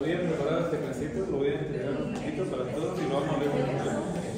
Voy a preparar este clasito, lo voy a entregar un poquito para todos y lo vamos a leer un poquito.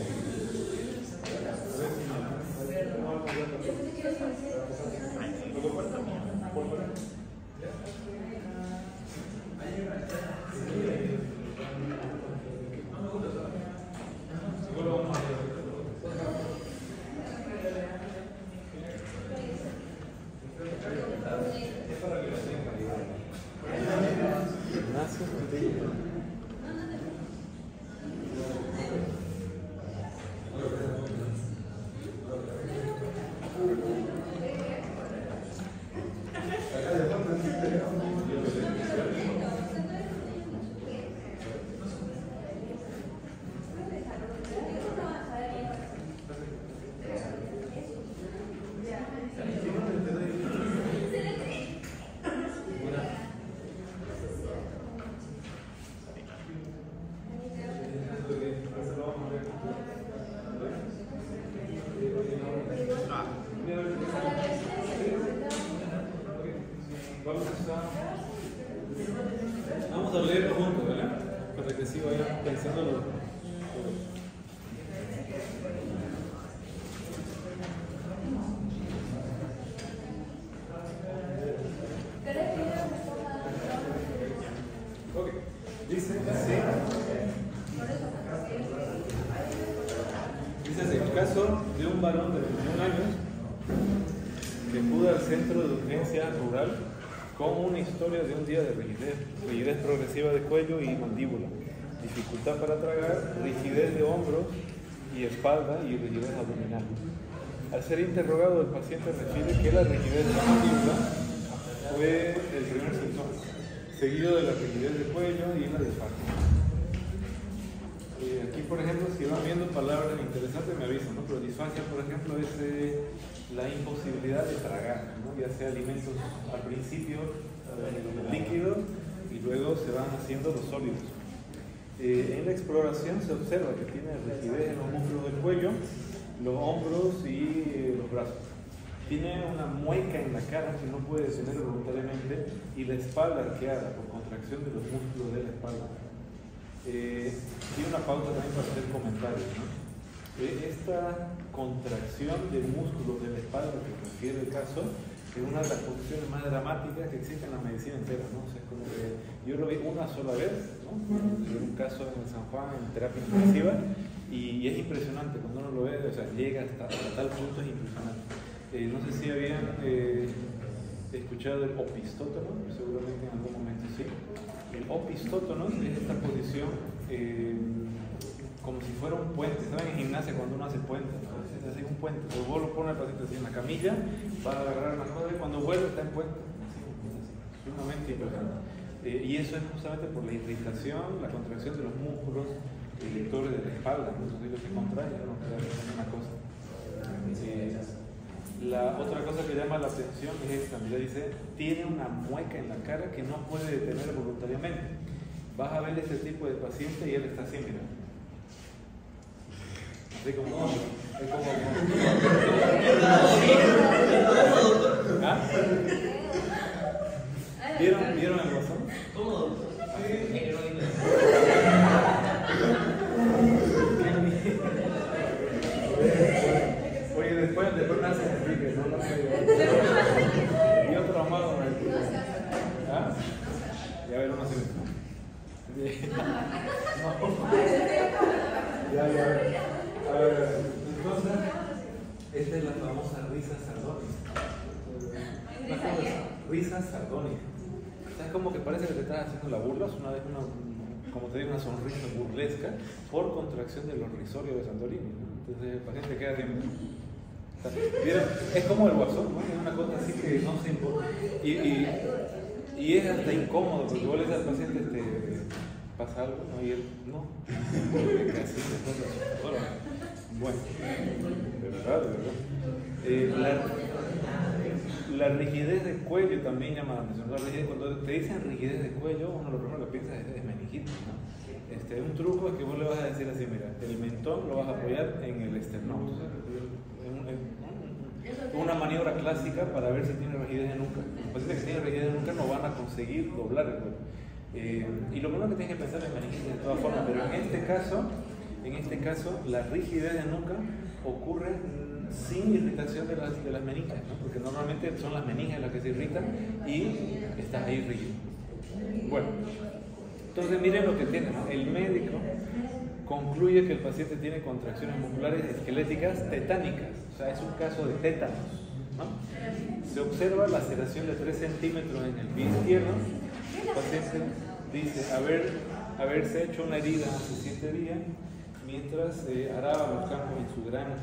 Vamos a leerlo juntos, ¿verdad? Para que sí vayan pensándolo. Ok, dice así. Dice así: el caso de un varón de 21 años que acude al centro de urgencia rural con una historia de un día de rigidez progresiva de cuello y mandíbula, dificultad para tragar, rigidez de hombros y espalda y rigidez abdominal. Al ser interrogado, el paciente refiere que la rigidez de la mandíbula fue el primer síntoma, seguido de la rigidez de cuello y la disfagia. Aquí, por ejemplo, si van viendo palabras interesantes, me avisan, ¿no? Pero disfagia, por ejemplo, es la imposibilidad de tragar, ¿no? Ya sea alimentos al principio líquidos y luego se van haciendo los sólidos. En la exploración se observa que tiene rigidez en los músculos del cuello, los hombros y los brazos. Tiene una mueca en la cara que no puede detener voluntariamente y la espalda arqueada por contracción de los músculos de la espalda. Tiene una pausa también para hacer comentarios, ¿no? Esta contracción de músculos de la espalda que refiere el caso es una de las posiciones más dramáticas que existe en la medicina entera, ¿no? O sea, como que yo lo vi una sola vez, ¿no? En un caso en San Juan en terapia intensiva y es impresionante cuando uno lo ve, o sea, llega hasta tal punto, es impresionante. No sé si habían escuchado del opistótono, seguramente en algún momento sí. El opistótono es esta posición como si fuera un puente. ¿Saben en gimnasia cuando uno hace puente? ¿No? Es así un puente. Entonces vos lo pones al paciente así en la camilla, va a agarrar las cosas y cuando vuelve está en puente. Así, sumamente impresionante. Y eso es justamente por la irritación, la contracción de los músculos electores de la espalda. Entonces ellos se contraen, no queda una cosa. La otra cosa que llama la atención es esta, mira, dice, tiene una mueca en la cara que no puede detener voluntariamente. Vas a ver ese tipo de paciente y él está así, mira. Así como... ¿Ah? ¿Vieron el bozón? ¿Cómo? Oye, después nace Enrique, no lo sé. Y otro amado, ¿ah? Ya ver, uno se ve. Ya. A ver, entonces, esta es la famosa risa sardónica. Risa sardónica. ¿Sabes? Como que parece que te estás haciendo la burla, es como te digo, una sonrisa burlesca por contracción de los risorios de Santorini, ¿no? Entonces el paciente queda bien. ¿Vieron? Es como el guasón, ¿no? Es una cosa así que no se importa. Y es hasta incómodo, porque vos le dices al paciente, ¿pasa algo? ¿No? Y él, no. Casi, bueno, de verdad. La rigidez de cuello también llama la atención. Cuando te dicen rigidez de cuello, uno lo primero que piensa es meningitis, ¿no? Un truco es que vos le vas a decir así, mira, el mentón lo vas a apoyar en el esternón. Una maniobra clásica para ver si tiene rigidez de nuca. Los pacientes que tienen rigidez de nuca no van a conseguir doblar el cuello. Y lo primero que tienes que pensar es meningitis de todas formas, pero en este caso la rigidez de nuca ocurre sin irritación de las meninges, ¿no? Porque normalmente son las meninges las que se irritan y estás ahí rígido. Bueno, entonces miren lo que tiene, ¿no? El médico concluye que el paciente tiene contracciones musculares esqueléticas tetánicas, o sea, es un caso de tétanos, ¿no? Se observa laceración de 3 centímetros en el pie izquierdo. El paciente dice haberse hecho una herida hace 7 días mientras araba los campos en su granja.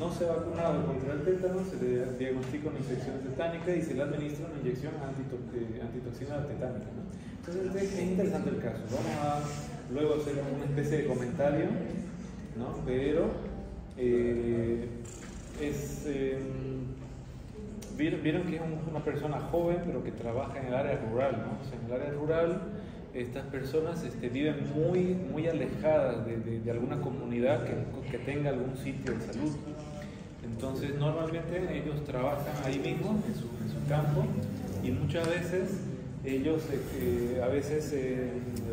No se ha vacunado contra el tétano, se le diagnostica una infección tetánica y se le administra una inyección antitoxina tetánica, ¿no? Entonces es interesante el caso. Vamos a luego hacer una especie de comentario, ¿no? Pero vieron que es una persona joven pero que trabaja en el área rural, ¿no? O sea, en el área rural estas personas viven muy alejadas de alguna comunidad que tenga algún sitio de salud. Entonces normalmente ellos trabajan ahí mismo en su campo y muchas veces ellos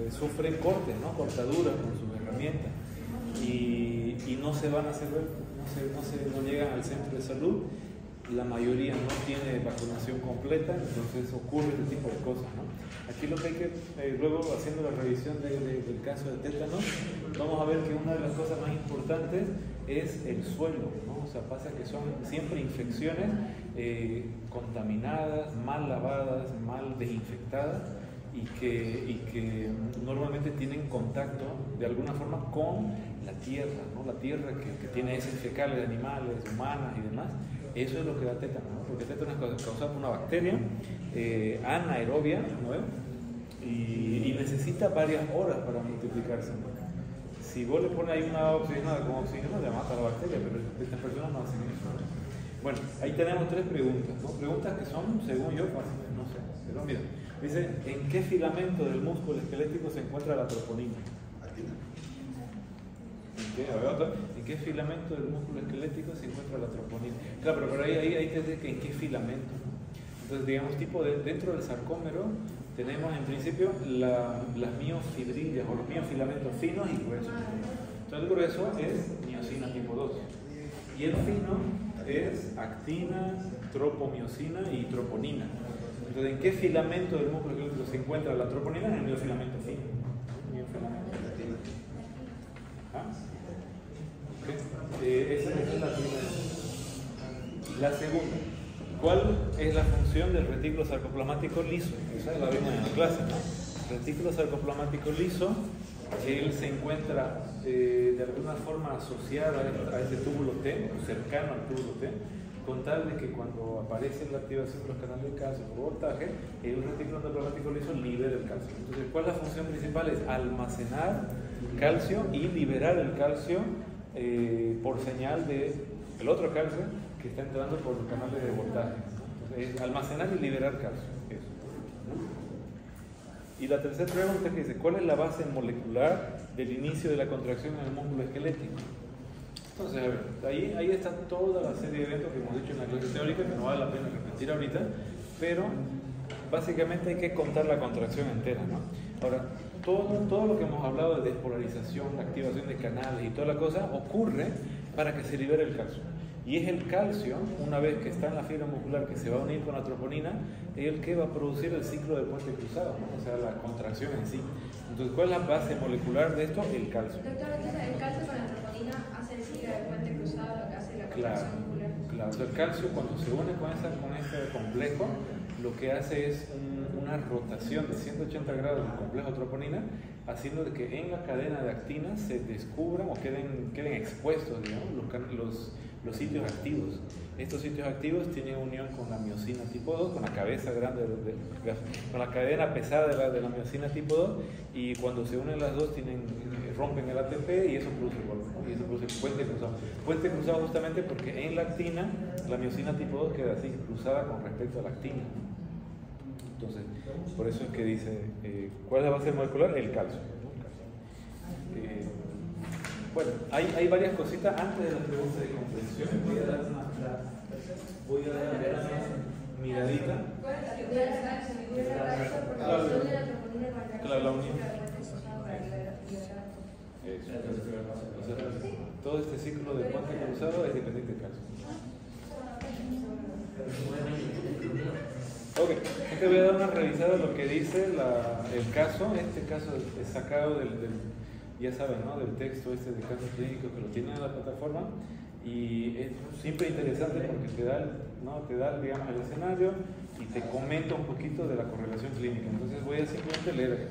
sufren cortes, ¿no? Cortaduras con sus herramientas y no se van a hacer, no llegan al centro de salud. La mayoría no tiene vacunación completa, entonces ocurre este tipo de cosas, ¿no? Aquí lo que hay que, luego haciendo la revisión del caso de tétano, vamos a ver que una de las cosas más importantes es el suelo, ¿no? O sea, pasa que son siempre infecciones contaminadas, mal lavadas, mal desinfectadas y que normalmente tienen contacto de alguna forma con la tierra, ¿no? La tierra que tiene heces fecales de animales, humanas y demás. Eso es lo que da tétano, ¿no? Porque tétano es causado por una bacteria anaerobia, ¿no? Y necesita varias horas para multiplicarse, ¿no? Si vos le pones ahí una oxigenada con oxígeno, le mata a la bacteria, pero estas personas no hacen eso, ¿no? Bueno, ahí tenemos 3 preguntas, ¿no? Preguntas que son, según yo, fáciles, no sé. Pero mira, dice, ¿en qué filamento del músculo esquelético se encuentra la troponina? ¿En qué filamento del músculo esquelético se encuentra la troponina? Claro, pero por ahí te dice que en qué filamento, ¿no? Entonces, digamos, dentro del sarcómero tenemos en principio las miofibrillas o los miofilamentos finos y gruesos. Entonces, el grueso es miosina tipo 2 y el fino es actina, tropomiosina y troponina. Entonces, ¿en qué filamento del músculo esquelético se encuentra la troponina? En el miofilamento fino. ¿Ah? Esa es la primera. La segunda, ¿cuál es la función del retículo sarcoplasmático liso? Esa la vimos en la clase, ¿no? Retículo sarcoplasmático liso, él se encuentra de alguna forma asociado a ese túbulo T, o cercano al túbulo T, con tal de que cuando aparece la activación de los canales de calcio por voltaje, el retículo endoplasmático liso libera el calcio. Entonces, ¿cuál es la función principal? Es almacenar calcio y liberar el calcio por señal del otro calcio que está entrando por los canales de voltaje. Entonces, es almacenar y liberar calcio. Eso, ¿no? Y la tercera pregunta que dice, ¿cuál es la base molecular del inicio de la contracción en el músculo esquelético? Entonces, a ver, ahí está toda la serie de eventos que hemos dicho en la clase teórica, que no vale la pena repetir ahorita, pero básicamente hay que contar la contracción entera, ¿no? Ahora, todo lo que hemos hablado de despolarización, la activación de canales y toda la cosa, ocurre para que se libere el calcio. Y es el calcio, una vez que está en la fibra muscular que se va a unir con la troponina, el que va a producir el ciclo de puente cruzado, ¿no? O sea, la contracción en sí. Entonces, ¿cuál es la base molecular de esto? El calcio. Doctor, entonces el calcio con la troponina hace el ciclo de puente cruzado, lo que hace la contracción muscular. Claro, o sea, el calcio cuando se une con ese complejo, lo que hace es una rotación de 180 grados del complejo troponina, haciendo de que en la cadena de actinas se descubran o queden expuestos, digamos, los sitios activos. Estos sitios activos tienen unión con la miosina tipo 2, con la cabeza grande, con la cadena pesada de la miosina tipo 2, y cuando se unen las dos rompen el ATP y eso produce el golpe, ¿no? Y eso produce el puente cruzado. Puente cruzado justamente porque en la actina, la miosina tipo 2 queda así, cruzada con respecto a la actina. Entonces, por eso es que dice, ¿cuál es la base molecular? El calcio. Bueno, hay varias cositas antes de la pregunta de comprensión. Voy a dar una miradita. ¿Cuál es la teoría del calcio? ¿Me cubre la razón por la función de la troponina? troponina con el Claro, la unión. ciclo de puente cruzado para liberar O sea, todo este ciclo de puente cruzado es dependiente del calcio. Ok, te voy a dar una revisada de lo que dice el caso. Este caso es sacado ya saben, ¿no? Del texto este de casos clínicos que lo tienen en la plataforma, y es siempre interesante porque te da, digamos, el escenario y te comenta un poquito de la correlación clínica. Entonces voy a simplemente leer.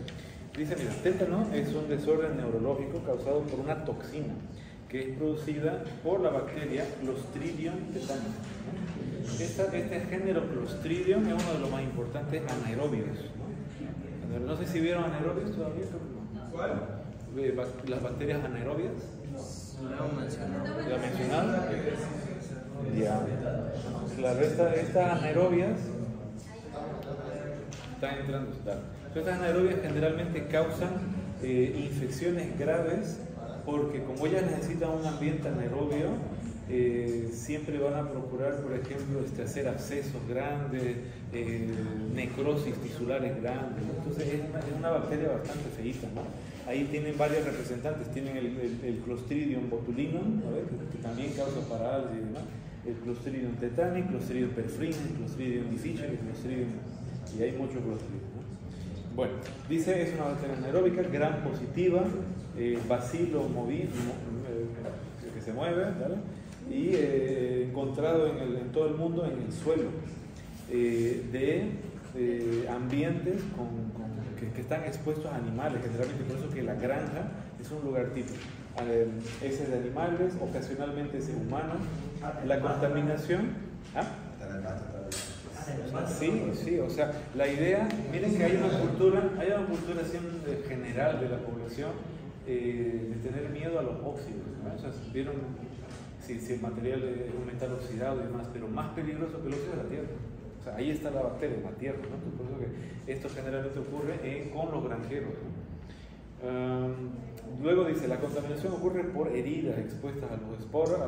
Dice, mira, tétano es un desorden neurológico causado por una toxina que es producida por la bacteria Clostridium tetani. Este género Clostridium es uno de los más importantes anaerobios. No sé si vieron anaerobios todavía. ¿Cuál? Las bacterias anaerobias. ¿La mencionaron? Ya. Claro, estas anaerobias están entrando. Estas anaerobias generalmente causan infecciones graves porque como ellas necesitan un ambiente anaerobio, siempre van a procurar, por ejemplo, hacer abscesos grandes, necrosis tisulares grandes. Entonces es una bacteria bastante feíta, ¿no? Ahí tienen varios representantes. Tienen el Clostridium botulinum, que también causa parálisis y demás, el Clostridium tetani, Clostridium perfringens, Clostridium difficile, Clostridium, y hay muchos Clostridium, ¿no? Bueno, dice, es una bacteria anaeróbica, gram positiva, bacilo que se mueve, ¿vale? Y encontrado en todo el mundo en el suelo de ambientes que están expuestos a animales, generalmente. Por eso que la granja es un lugar típico. Heces de animales, ocasionalmente heces humanos. La contaminación. Sí, o sea, la idea, miren que hay una cultura general de la población de tener miedo a los óxidos, ¿no? O sea, vieron si el material es un metal oxidado y demás, pero más peligroso que el óxido es la tierra. O sea, ahí está la bacteria, en la tierra, ¿no? Por eso que esto generalmente ocurre con los granjeros, ¿no? Luego dice, la contaminación ocurre por heridas expuestas a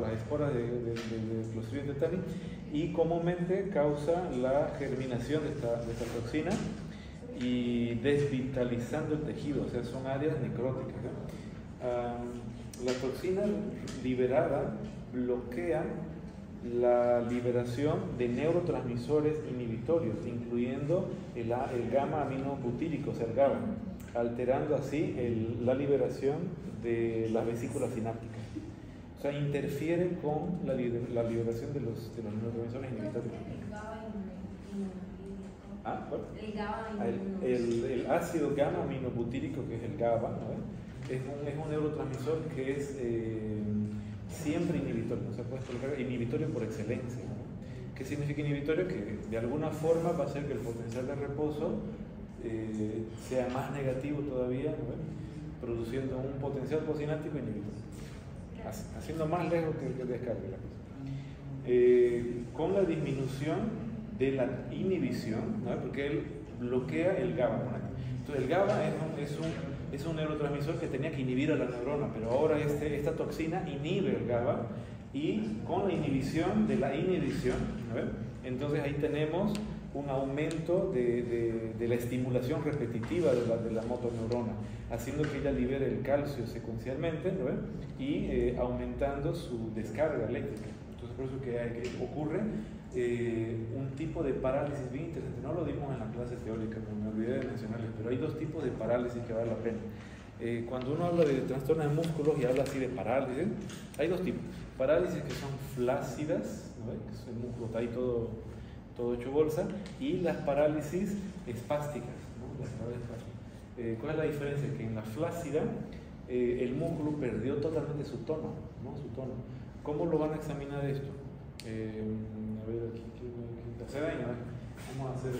las esporas de Clostridium tetani, y comúnmente causa la germinación de esta toxina y desvitalizando el tejido, o sea, son áreas necróticas, ¿no? La toxina liberada bloquea la liberación de neurotransmisores inhibitorios, incluyendo el gamma aminobutírico, o sea, el GABA, alterando así la liberación de las vesículas sinápticas. O sea, interfieren con la liberación de los neurotransmisores inhibitorios. ¿Cuál? El ácido gamma aminobutírico, que es el GABA, ¿no? es un neurotransmisor que es siempre inhibitorio, o sea, puedes colocar inhibitorio por excelencia, ¿no? ¿Qué significa inhibitorio? Que de alguna forma va a hacer que el potencial de reposo sea más negativo todavía, ¿no? Produciendo un potencial posináptico inhibitorio, haciendo más lejos que descargue la cosa. Con la disminución de la inhibición, ¿no? Porque él bloquea el GABA, ¿no? Entonces el GABA es un neurotransmisor que tenía que inhibir a la neurona, pero ahora esta toxina inhibe el GABA, y con la inhibición de la inhibición, ¿no? Entonces ahí tenemos un aumento de la estimulación repetitiva de la motoneurona, haciendo que ella libere el calcio secuencialmente, ¿no? Y aumentando su descarga eléctrica. Entonces por eso que ocurre un tipo de parálisis bien interesante. No lo dimos en la clase teórica, me olvidé de mencionarles, pero hay dos tipos de parálisis que vale la pena. Cuando uno habla de trastornos de músculos y habla así de parálisis, hay dos tipos. Parálisis que son flácidas, ¿no? Que el músculo está ahí todo hecho bolsa, y las parálisis espásticas, ¿no? Las parálisis espásticas. ¿Cuál es la diferencia? Que en la flácida el músculo perdió totalmente su tono, ¿no? Su tono. ¿Cómo lo van a examinar esto? A ver, aquí hace daño, ¿eh? Vamos a hacer.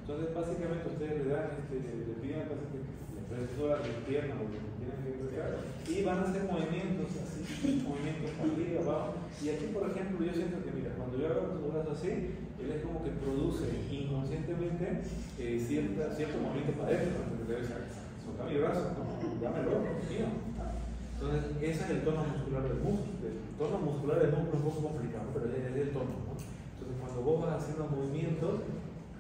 Entonces, básicamente, ustedes le dan, le piden al paciente la presión de pierna o lo que tienen que expresar, y van a hacer movimientos así, movimientos para arriba, abajo. Y aquí, por ejemplo, yo siento que, mira, cuando yo hago los brazos así, él es como que produce inconscientemente cierto movimiento para adentro, porque debe ser, soltar mi brazo, ¿no? Dámelo, mío. Entonces, ese es el tono muscular del músculo. El tono muscular del músculo es un poco complicado, pero es el tono, ¿no? Entonces, cuando vos vas haciendo movimientos,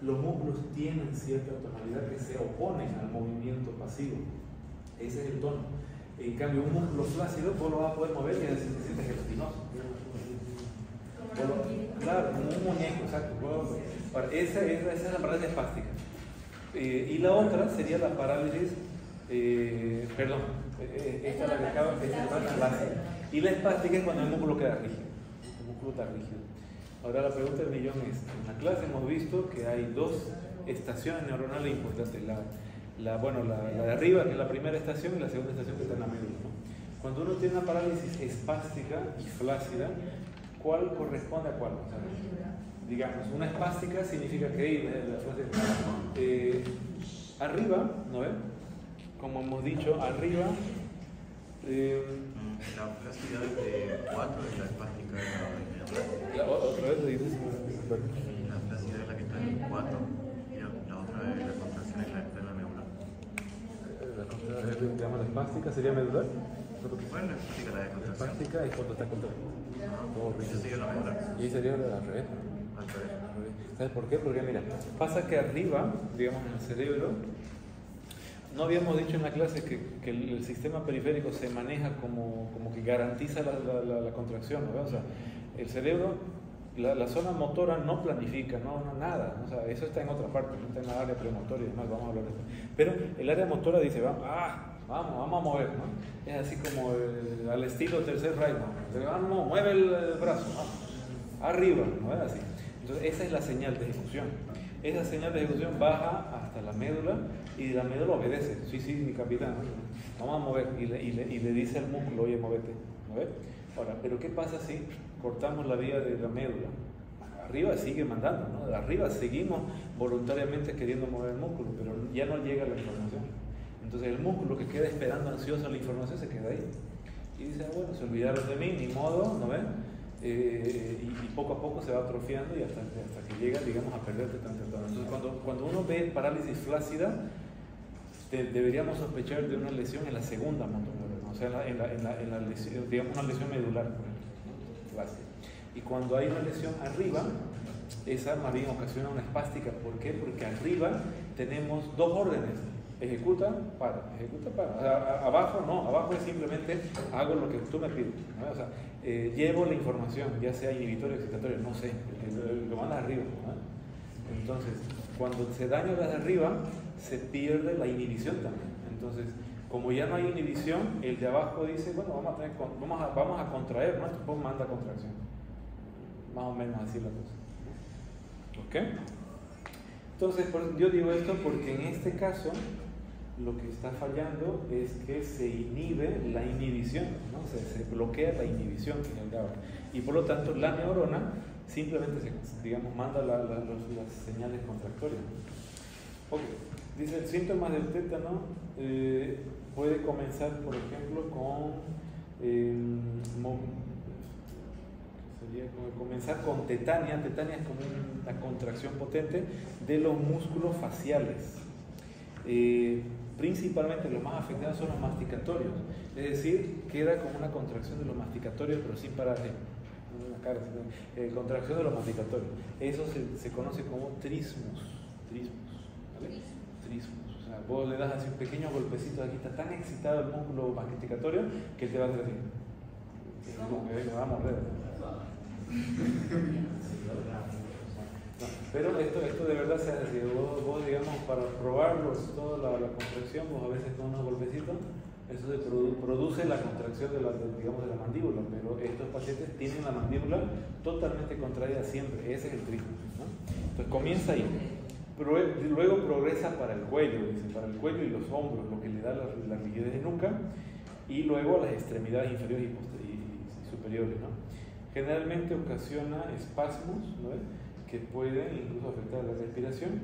los músculos tienen cierta tonalidad que se oponen al movimiento pasivo. Ese es el tono. En cambio, un músculo flácido vos lo vas a poder mover y se siente gelatinoso. Claro, como un muñeco, exacto. Ahora, esa es la parálisis espástica. Y la otra sería la parálisis, esta es la que acaba, es la flácida. Y la espástica es cuando el músculo queda rígido. El músculo está rígido. Ahora la pregunta del millón es, en la clase hemos visto que hay dos estaciones neuronales importantes. La de arriba, que es la primera estación, y la segunda estación que está en la médula, ¿no? Cuando uno tiene una parálisis espástica y flácida, ¿cuál corresponde a cuál? O sea, digamos, una espástica significa que arriba, ¿no ven? Como hemos dicho, arriba... la flacidad de 4 es la espástica de la otra vez lo dices. La flacidad es la que está en 4 y la otra es la contracción de la médula. La espástica sería medular. Bueno, la espástica la de La contracción. espástica es cuando está contraído. Eso sería la médula. Y sería al revés. Al revés. ¿Sabes por qué? Porque mira, pasa que arriba, digamos en el cerebro, no habíamos dicho en la clase que el sistema periférico se maneja como que garantiza la contracción, ¿no? O sea, el cerebro, la zona motora no planifica, nada, o sea, eso está en otra parte, no está en la área premotora y demás, vamos a hablar de eso. Pero el área motora dice, vamos a mover, ¿no? Es así como al estilo Tercer Reich, ¿no? Vamos, mueve el brazo, vamos, arriba, ¿no es así? Entonces esa es la señal de ejecución. Esa señal de ejecución baja hasta la médula y la médula obedece. Sí, mi capitán, vamos a mover. Y le dice al músculo, oye, muévete. ¿No? Ahora, pero ¿qué pasa si cortamos la vía de la médula? Arriba sigue mandando, ¿no? De arriba seguimos voluntariamente queriendo mover el músculo, pero ya no llega la información. Entonces el músculo que queda esperando ansioso la información se queda ahí. Y dice, bueno, se olvidaron de mí, ni modo, ¿no ven? Y poco a poco se va atrofiando y hasta que llega, digamos, a perderte tanto. Entonces, cuando uno ve parálisis flácida, deberíamos sospechar de una lesión en la segunda motoneurona, o sea, en la lesión, digamos, una lesión medular, por ejemplo, flácida. Y cuando hay una lesión arriba, esa más bien ocasiona una espástica. ¿Por qué? Porque arriba tenemos dos órdenes. Ejecuta, para. O sea, abajo es simplemente hago lo que tú me pides, ¿no? O sea, llevo la información, ya sea inhibitorio o excitatorio, no sé, lo manda arriba, ¿no? Entonces, cuando se daña la de arriba, se pierde la inhibición también. Entonces, como ya no hay inhibición, el de abajo dice, bueno, vamos a contraer, ¿no? Esto manda contracción. Más o menos así la cosa. ¿Ok? Entonces, yo digo esto porque en este caso lo que está fallando es que se inhibe la inhibición, ¿no? Se bloquea la inhibición en el GABA. Y por lo tanto, la neurona simplemente manda las señales contractorias. Ok, dice, el síntoma del tétano puede comenzar, por ejemplo, comenzar con tetania. Tetania es como una contracción potente de los músculos faciales. Principalmente los más afectados son los masticatorios, es decir, queda como una contracción de los masticatorios, pero sin parar en la cara, contracción de los masticatorios. Eso se conoce como trismus, ¿vale? Trismus. O sea, vos le das así un pequeño golpecito aquí, está tan excitado el músculo masticatorio que te va a hacer así. Me va a morder. Pero esto de verdad se hace. Vos digamos, para probarlos toda la contracción, vos a veces con unos golpecitos, eso se produce la contracción de la mandíbula, pero estos pacientes tienen la mandíbula totalmente contraída siempre. Ese es el trismus, ¿no? Entonces comienza ahí. Luego progresa para el cuello, para el cuello y los hombros, lo que le da la rigidez de nuca, y luego a las extremidades inferiores y superiores, ¿no? Generalmente ocasiona espasmos, ¿no? Que pueden incluso afectar la respiración,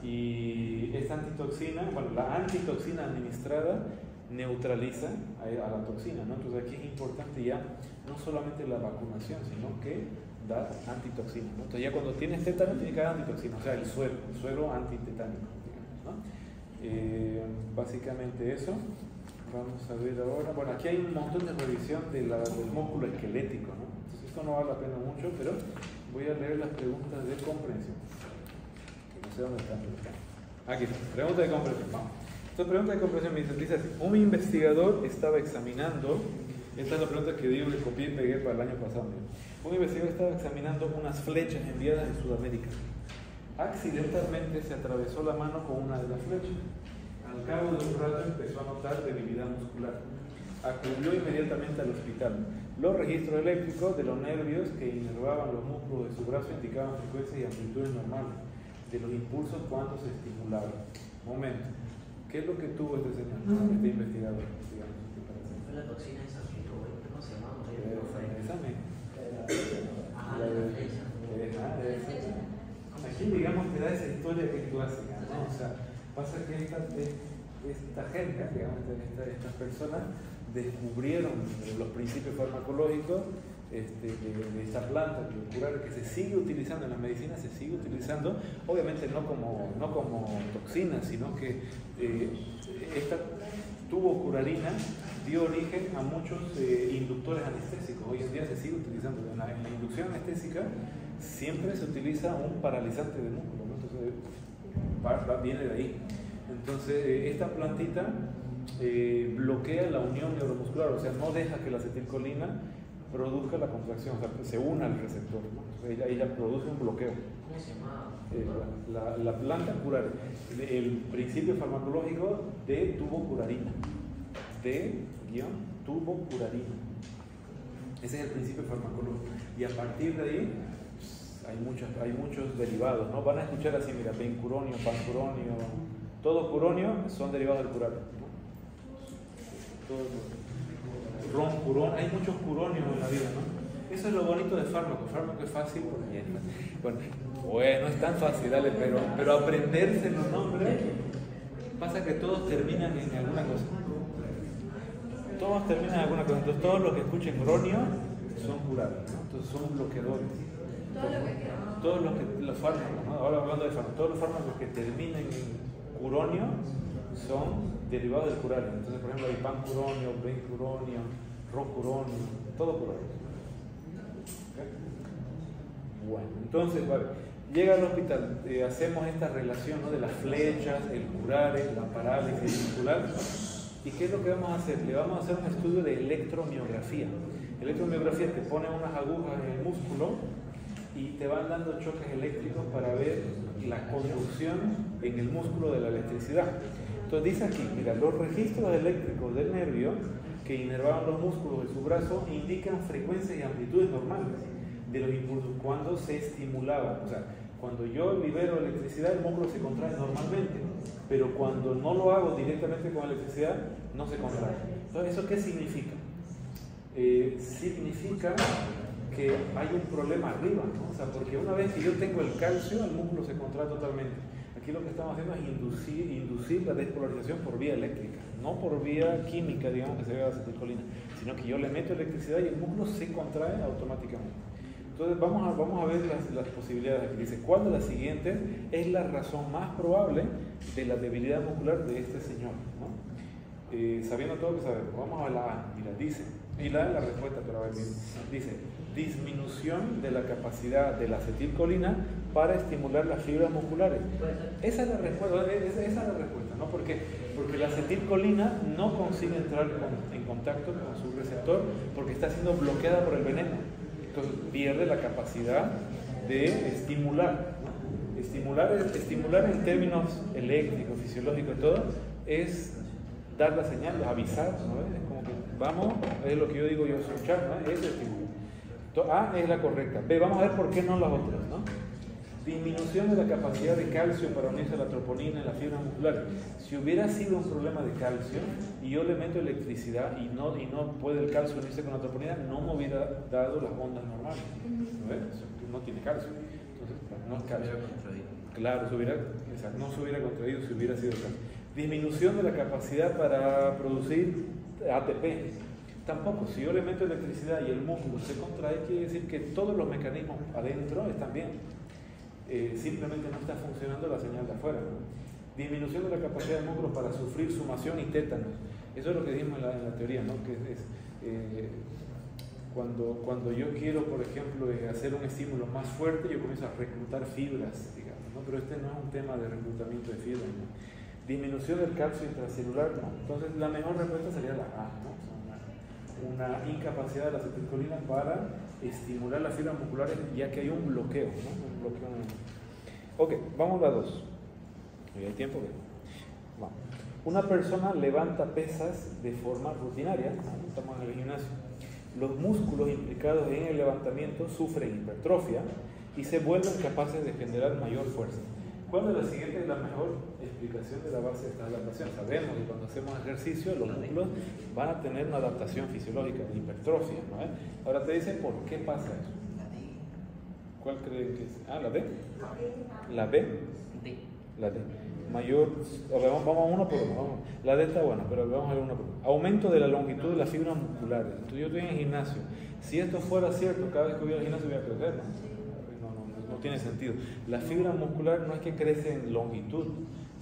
y esta antitoxina, la antitoxina administrada neutraliza a la toxina, ¿no? Entonces aquí es importante ya no solamente la vacunación, sino que da antitoxina, ¿no? Entonces ya cuando tienes tétano tiene que dar antitoxina, o sea, el suero antitetánico, ¿no? Básicamente eso. Vamos a ver ahora, bueno, aquí hay un montón de revisión del músculo esquelético, ¿no? Entonces esto no vale la pena mucho, pero voy a leer las preguntas de comprensión, que no sé dónde está. Aquí está, pregunta de comprensión. Vamos. Entonces, pregunta de comprensión me dice así: un investigador estaba examinando, esta es la pregunta que digo que copié y pegué para el año pasado. Un investigador estaba examinando unas flechas enviadas de Sudamérica. Accidentalmente se atravesó la mano con una de las flechas. Al cabo de un rato empezó a notar debilidad muscular. Acudió inmediatamente al hospital. Los registros eléctricos de los nervios que inervaban los músculos de su brazo indicaban frecuencias y amplitudes normales de los impulsos cuando se estimulaban. Momento. ¿Qué es lo que tuvo este señor, este investigador? Fue la toxina esa que ¿cómo se llama? Esa misma. La flecha. Aquí, digamos, te da esa historia que tú haces, ¿no? O sea, pasa que esta gente, digamos, estas personas descubrieron los principios farmacológicos de esta planta biocular que se sigue utilizando en la medicina, se sigue utilizando, obviamente no como toxina, sino que esta tubocurarina dio origen a muchos inductores anestésicos. Hoy en día se sigue utilizando. En la inducción anestésica siempre se utiliza un paralizante de músculo, ¿no? Entonces viene de ahí. Entonces esta plantita bloquea la unión neuromuscular, o sea, no deja que la acetilcolina produzca la contracción, o sea, se una al receptor, ¿no? Entonces ella produce un bloqueo. ¿Cómo se llama? La planta curar, el principio farmacológico de tubocurarina, tubocurarina. Ese es el principio farmacológico. Y a partir de ahí hay muchos derivados, ¿no? Van a escuchar así, mira, bencuronio, pancuronio, todo curonio son derivados del curare, ¿no? Roncurón, hay muchos curonios en la vida, ¿no? Eso es lo bonito del fármaco. El fármaco es fácil, bueno, es tan fácil, dale, pero aprenderse los nombres pasa que todos terminan en alguna cosa. Todos terminan en alguna cosa. Entonces, todos los que escuchen curonio son curados, ¿no? Entonces, son bloqueadores. Todos los fármacos, ¿no? Ahora hablando de fármacos, todos los fármacos que terminen en curonio son derivados del curare. Entonces, por ejemplo, hay pancuronio, bencuronio, rocuronio, todo curonio. ¿Okay? Bueno, entonces, llega al hospital, hacemos esta relación, ¿no? De las flechas, el curare, la parálisis muscular. ¿Y qué es lo que vamos a hacer? Le vamos a hacer un estudio de electromiografía. Electromiografía te pone unas agujas en el músculo y te van dando choques eléctricos para ver la conducción en el músculo de la electricidad. Entonces dice aquí, mira, los registros eléctricos del nervio que inervaban los músculos de su brazo indican frecuencias y amplitudes normales de los impulsos cuando se estimulaban. O sea, cuando yo libero electricidad, el músculo se contrae normalmente, pero cuando no lo hago directamente con electricidad, no se contrae. Entonces, ¿eso qué significa? Significa que hay un problema arriba, ¿no? O sea, porque una vez que yo tengo el calcio, el músculo se contrae totalmente. Aquí lo que estamos haciendo es inducir la despolarización por vía eléctrica, no por vía química, digamos, que se ve la acetilcolina, sino que yo le meto electricidad y el músculo se contrae automáticamente. Entonces vamos a ver las posibilidades aquí. Dice, ¿cuál de las siguientes es la razón más probable de la debilidad muscular de este señor, ¿no? Sabiendo todo lo que sabemos, vamos a la A. Mira, dice, y la respuesta, pero a ver, dice, disminución de la capacidad de la acetilcolina para estimular las fibras musculares. Esa es la respuesta, ¿no? ¿Por qué? Porque la acetilcolina no consigue entrar en contacto con su receptor porque está siendo bloqueada por el veneno. Entonces pierde la capacidad de estimular, ¿no? Estimular en términos eléctricos, fisiológicos y todo, es dar la señal, avisar, ¿no? Es como que vamos, es lo que yo digo, yo escuchar, ¿no? Es el estímulo. A es la correcta. B, vamos a ver por qué no las otras, ¿no? Disminución de la capacidad de calcio para unirse a la troponina en la fibra muscular. Si hubiera sido un problema de calcio y yo le meto electricidad y no puede el calcio unirse con la troponina, no me hubiera dado las ondas normales. ¿No? No tiene calcio. Entonces, no es calcio. Claro, no se hubiera contraído si hubiera sido calcio. Disminución de la capacidad para producir ATP. Tampoco, si yo le meto electricidad y el músculo se contrae, quiere decir que todos los mecanismos adentro están bien. Simplemente no está funcionando la señal de afuera, ¿no? Disminución de la capacidad del músculo para sufrir sumación y tétanos. Eso es lo que dijimos en la teoría, ¿no? Que cuando yo quiero, por ejemplo, hacer un estímulo más fuerte, yo comienzo a reclutar fibras, digamos. ¿no? Pero este no es un tema de reclutamiento de fibra, ¿no? Disminución del calcio intracelular, no. Entonces la mejor respuesta sería la A, ¿no? O sea, una incapacidad de la acetilcolina para estimular las fibras musculares, ya que hay un bloqueo, ¿no? Un bloqueo. Ok, vamos a la 2. ¿Hay tiempo? Vamos. Una persona levanta pesas de forma rutinaria, ¿no? Estamos en el gimnasio. Los músculos implicados en el levantamiento sufren hipertrofia y se vuelven capaces de generar mayor fuerza. ¿Cuál de las siguientes es la mejor explicación de la base de esta adaptación? Sabemos que cuando hacemos ejercicio los músculos van a tener una adaptación fisiológica de hipertrofia, ¿no? Ahora te dicen por qué pasa eso. ¿Cuál creen que es? Ah, ¿la D? ¿La B? D. La D. Mayor, vamos uno por uno. La D está buena, pero vamos a ver uno por uno. Aumento de la longitud de las fibras musculares. Entonces yo estoy en el gimnasio. Si esto fuera cierto, cada vez que voy al gimnasio voy a crecer, no tiene sentido. La fibra muscular no es que crece en longitud,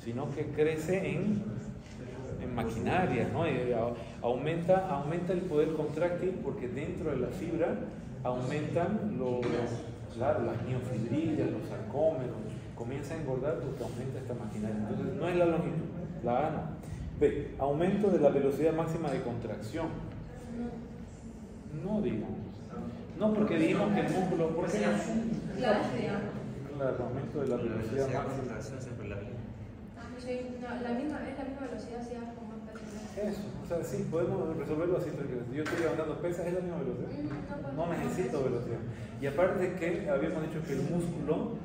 sino que crece en maquinaria, ¿no? Aumenta el poder contráctil porque dentro de la fibra aumentan las miofibrillas, los sarcómeros, comienza a engordar porque aumenta esta maquinaria. Entonces no es la longitud, la A no. B, aumento de la velocidad máxima de contracción. No digamos. No, porque dijimos que el músculo, ¿por qué no? Claro, Claro, aumento de la velocidad máxima. Siempre la misma. sí, no, es la misma velocidad, si haces con más peso. Eso, o sea, sí, podemos resolverlo así. Yo estoy levantando pesas, es la misma velocidad. No necesito velocidad. Y aparte de que habíamos dicho que el músculo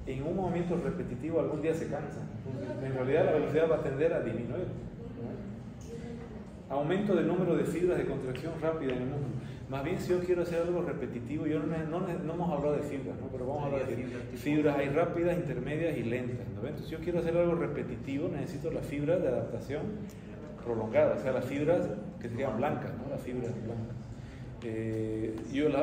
en un movimiento repetitivo algún día se cansa. Entonces, en realidad la velocidad va a tender a disminuir. Aumento del número de fibras de contracción rápida en el músculo. Más bien, si yo quiero hacer algo repetitivo, no hemos hablado de fibras, ¿no? Pero vamos a hablar de fibras. Hay rápidas, intermedias y lentas, ¿no? Entonces, si yo quiero hacer algo repetitivo, necesito las fibras de adaptación prolongada, o sea, las fibras que serían blancas, ¿no? Las fibras blancas.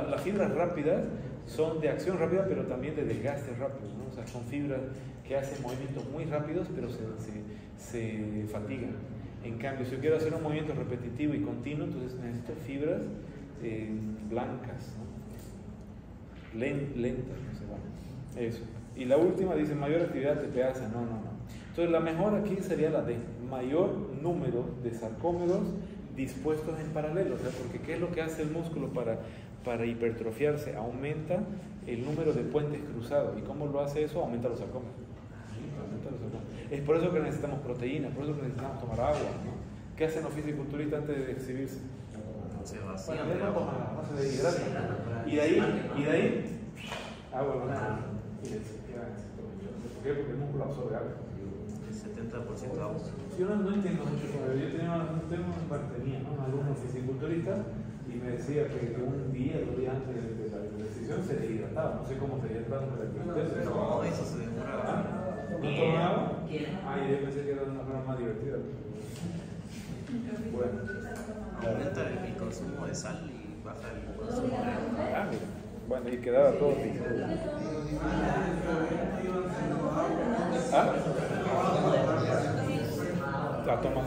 Las fibras rápidas son de acción rápida, pero también de desgaste rápido, ¿no? O sea, son fibras que hacen movimientos muy rápidos, pero se fatigan. En cambio, si yo quiero hacer un movimiento repetitivo y continuo, entonces necesito fibras blancas, ¿no? Lentas, no sé, bueno, eso. Y la última dice mayor actividad TPasa, no. Entonces la mejor aquí sería la D, mayor número de sarcómeros dispuestos en paralelo, o sea, porque ¿qué es lo que hace el músculo para hipertrofiarse? Aumenta el número de puentes cruzados. ¿Y cómo lo hace eso? Aumenta los sarcómeros. Es por eso que necesitamos proteínas, por eso que necesitamos tomar agua, ¿no? ¿Qué hacen los fisiculturistas antes de exhibirse? Se vacía. No se deshidratan. Y de ahí, agua, ¿no? ¿Por qué? Porque el músculo absorbe agua. El 70% agua. Yo no entiendo mucho sobre eso. Yo tenía un alumno fisiculturista y me decía que un día, 2 días antes de la decisión se deshidrataba. No sé cómo se deshidrataba. No, eso se demora. ¿No toman agua? Yo pensé que era una forma más divertida. Bueno. Aumenta el consumo de sal y baja el consumo de agua. Mira. Bueno, y quedaba todo listo. Toma.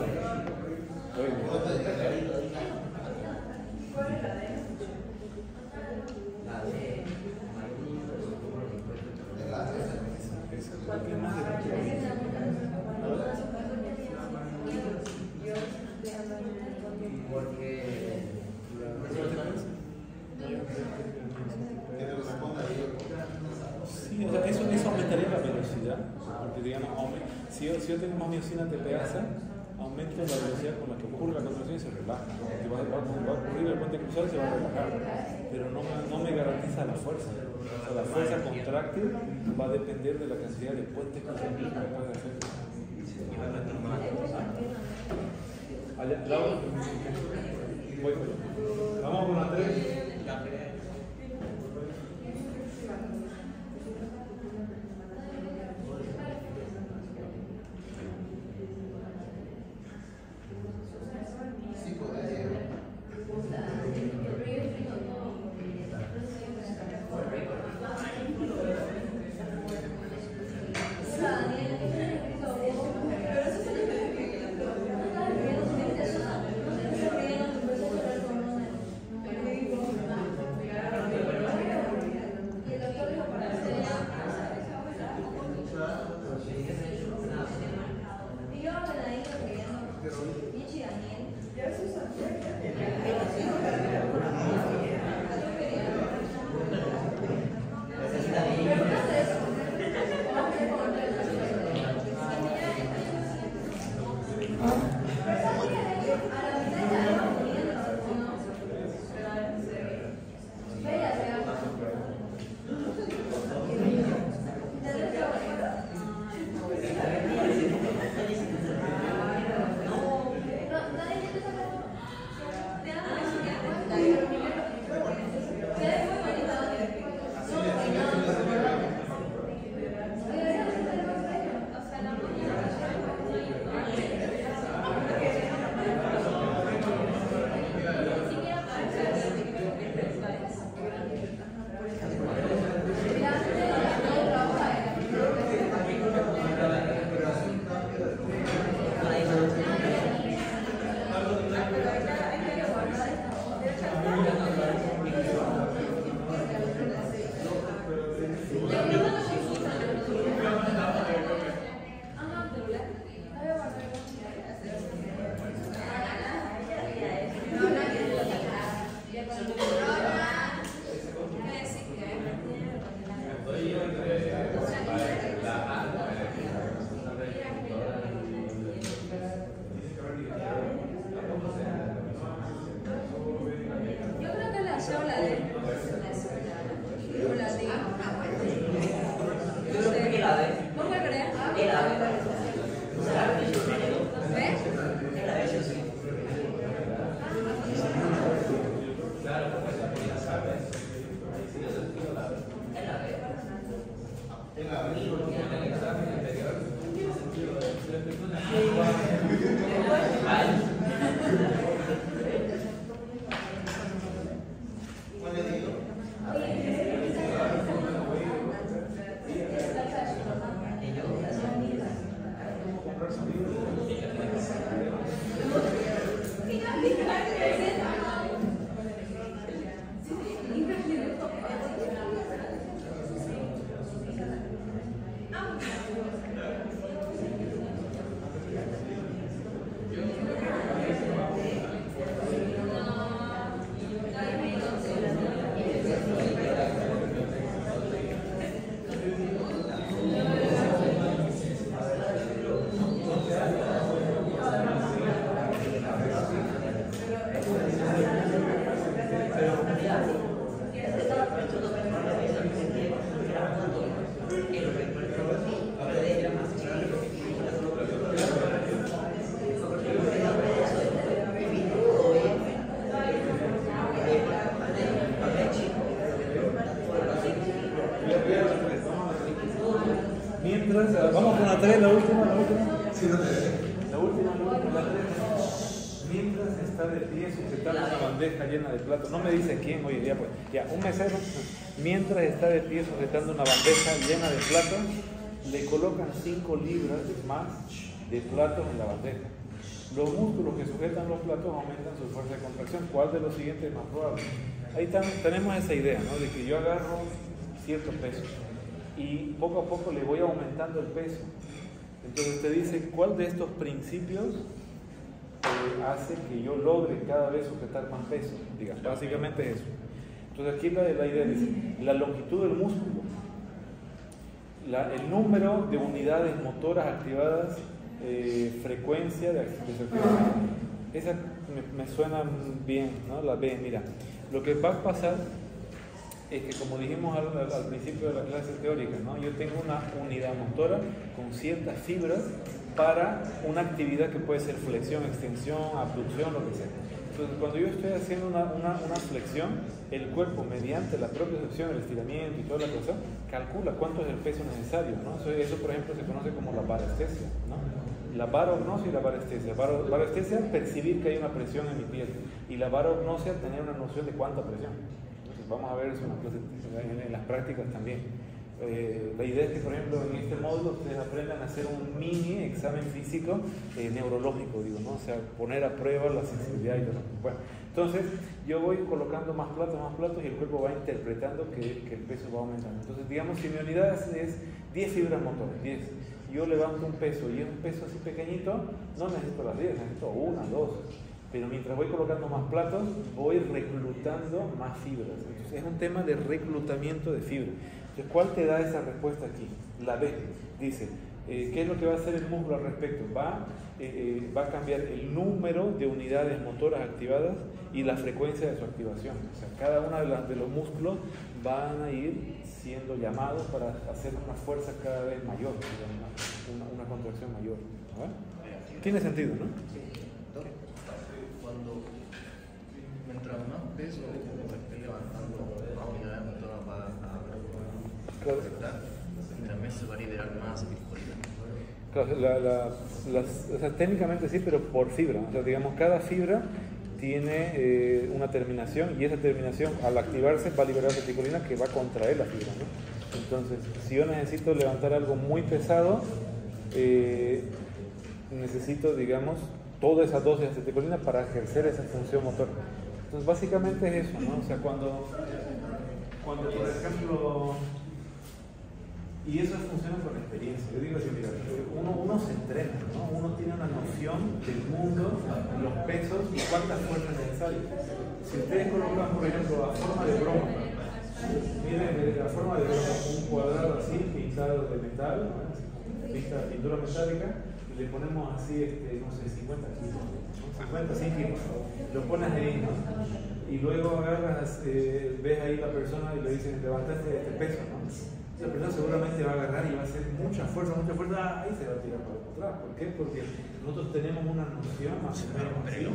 Sí, o sea, eso aumentaría la velocidad, porque digamos, si yo tengo más miocina TPasa, aumento la velocidad con la que ocurre la contracción y se relaja. Porque va a ocurrir el puente cruzado y se va a relajar, pero no me garantiza la fuerza. O sea, la fuerza contráctil va a depender de la cantidad de puentes cruzados que puede hacer. Allá, voy. Vamos con la 3. Vamos con la 3, la última. Sí, la última, la 3. Mientras está de pie sujetando una bandeja llena de platos. No me dice quién hoy día, pues. Ya, un mesero, mientras está de pie sujetando una bandeja llena de platos, le colocan 5 libras más de platos en la bandeja. Los músculos que sujetan los platos aumentan su fuerza de contracción. ¿Cuál de los siguientes es más probable? Ahí tenemos esa idea, ¿no? De que yo agarro cierto peso y poco a poco le voy aumentando el peso. Entonces te dice cuál de estos principios hace que yo logre cada vez sujetar más peso. Diga, básicamente eso. Entonces aquí la idea dice la longitud del músculo, el número de unidades motoras activadas, frecuencia de activación. Esa me suena bien, ¿no? La B, mira, lo que va a pasar es que, como dijimos al principio de la clase teórica, ¿no? Yo tengo una unidad motora con ciertas fibras para una actividad que puede ser flexión, extensión, abducción, lo que sea. Entonces, cuando yo estoy haciendo una flexión, el cuerpo, mediante la propia flexión, el estiramiento y toda la cosa, calcula cuánto es el peso necesario, ¿no? Eso, por ejemplo, se conoce como la parestesia, ¿no? La barognosia y la parestesia. Parestesia, percibir que hay una presión en mi piel, y la barognosia, tener una noción de cuánta presión. Vamos a ver eso en las prácticas también. La idea es que, por ejemplo, en este módulo ustedes aprendan a hacer un mini examen físico neurológico, digo, ¿no? O sea, poner a prueba la sensibilidad y todo. Bueno, entonces yo voy colocando más platos y el cuerpo va interpretando que el peso va aumentando. Entonces, digamos, si mi unidad es 10 fibras motoras, 10, Si yo levanto un peso y es un peso así pequeñito, no necesito las 10, necesito 1, 2. Pero mientras voy colocando más platos, voy reclutando más fibras. Entonces es un tema de reclutamiento de fibra. Entonces, ¿cuál te da esa respuesta aquí? La B. Dice, ¿qué es lo que va a hacer el músculo al respecto? Va a cambiar el número de unidades motoras activadas y la frecuencia de su activación. O sea, cada uno de los músculos van a ir siendo llamados para hacer una fuerza cada vez mayor, una contracción mayor. ¿No? Tiene sentido, ¿no? Cuando mientras más peso esté levantando, más unidades motoras va a afectar, y también se va a liberar más acetilcolina. Claro, o sea, técnicamente sí, pero por fibra. O sea, digamos, cada fibra tiene una terminación y esa terminación al activarse va a liberar acetilcolina que va a contraer la fibra, ¿no? Entonces, si yo necesito levantar algo muy pesado, necesito, digamos, toda esa dosis de acetilcolina para ejercer esa función motora. Entonces, básicamente es eso, ¿no? O sea, cuando por ejemplo, y eso funciona con experiencia. Yo digo así, mira, uno se entrena, ¿no? Uno tiene una noción del mundo, los pesos y cuántas fuerzas necesarias. Si ustedes colocan, por ejemplo, a forma de broma, miren la forma de broma, un cuadrado así, pintado de metal, ¿no? Pintura metálica, y le ponemos así, no sé, 50 kilos, ¿no? 50, 100 kilos. Lo pones ahí, ¿no? Y luego agarras, ves ahí la persona y le dices, levantaste este peso, ¿no? La persona seguramente va a agarrar y va a hacer mucha fuerza, ahí se va a tirar para atrás. ¿Por qué? Porque nosotros tenemos una noción más o menos así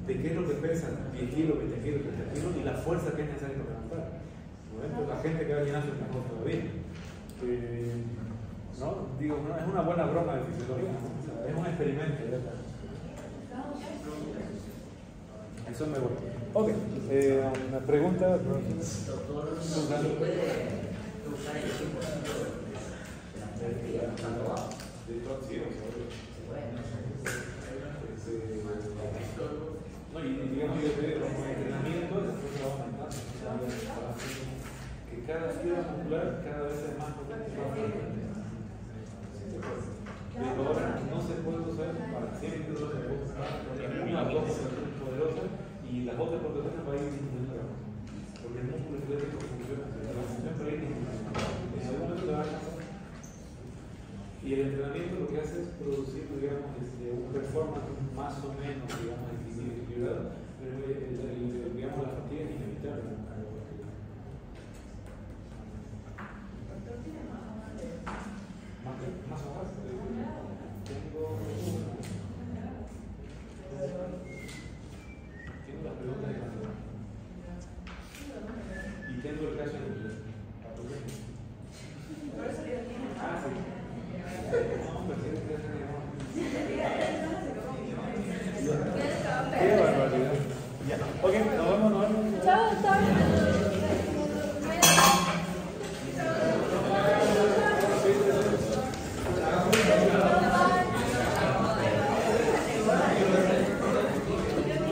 de qué es lo que pesa 10 kilos, 20 kilos, 30 kilos y la fuerza que es necesaria para levantar. La gente que va al gimnasio es mejor todavía. ¿No? Digo, no, es una buena broma de fisiología, ¿no? O sea, es un experimento. Eso me gusta. Ok, una pregunta. Doctor, ¿se puede usar el 100% de la práctica usando agua? No, y digamos que los entrenamientos después se va aumentando. Que cada fibra muscular cada vez es más potente. Pero ahora no se puede usar para siempre, no se puede usar una o dos contracciones poderosas y las otras contracciones van a ir disminuyendo. Porque el músculo esquelético funciona, la función para ir disminuyendo. En algún momento te va a cansar. Y el entrenamiento lo que hace es producir, digamos, un performance más o menos, digamos, equilibrado, pero digamos, la fatiga es inevitable. Más o más, tengo las preguntas de Manuel y tengo el caso en inglés. Ah, sí. No, pero tienes que hacer. Qué barbaridad. Ya, ok.